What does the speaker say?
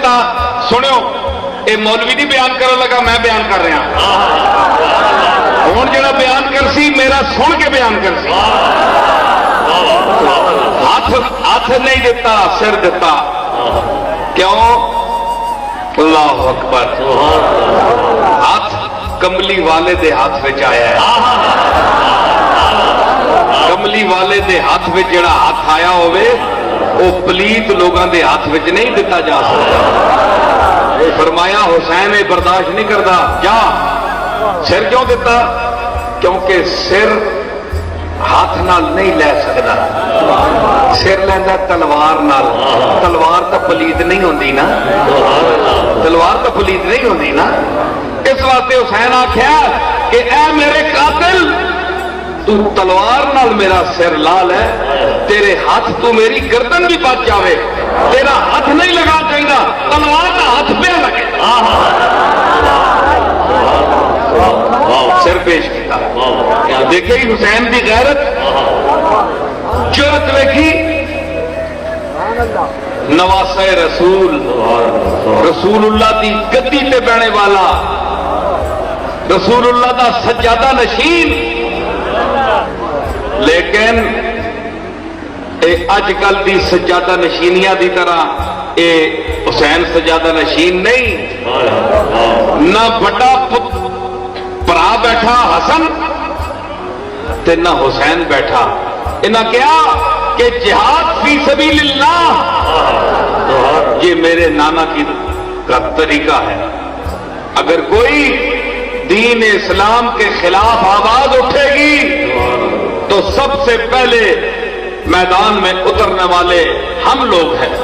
دیتا. سنو یہ مولوی نہیں بیان کرنے لگا, میں بیان کر رہا ہوں. جڑا بیان کر سی میرا سن کے بیان کر سی. ہاتھ نہیں دیتا, سر دیتا. کیوں؟ اللہ اکبر. ہاتھ کملی والے دے ہاتھ وچ آیا ہے. کملی والے دے ہاتھ وچ جڑا ہاتھ آیا ہوئے وہ پلیت لوگاں دے ہاتھ وچ نہیں دیتا جا سکتا. فرمایا حسین برداشت نہیں کرتا, جا. سر کیوں دیتا؟ کیونکہ سر ہاتھ نال نہیں لے سکتا, سر لینا تلوار نال. تلوار تو پلیت نہیں ہوندی نا, تلوار تو پلیت نہیں ہوندی نا. اس واسطے حسین آخیا کہ اے میرے قاتل, تو تلوار نال میرا سر لال ہے, تیرے ہاتھ تو میری گردن بھی بچ جاوے, تیرا ہاتھ نہیں لگا چاہیے, تلوار کا ہاتھ پہ لگے. سر پیش کیا. دیکھے حسین کی غیرت, جرت ویکھی. نواسہ رسول, رسول اللہ دی گدی تے بہنے والا, رسول اللہ دا سجادہ نشین. لیکن اج کل دی سجادہ نشینیاں دی طرح اے حسین سجادہ نشین نہیں. نہ بڑا برا بیٹھا حسن تے نہ حسین بیٹھا. انہاں کیا کہ جہاد فی سبیل اللہ یہ میرے نانا کا طریقہ ہے. اگر کوئی دین اسلام کے خلاف آواز اٹھے گی تو سب سے پہلے میدان میں اترنے والے ہم لوگ ہیں.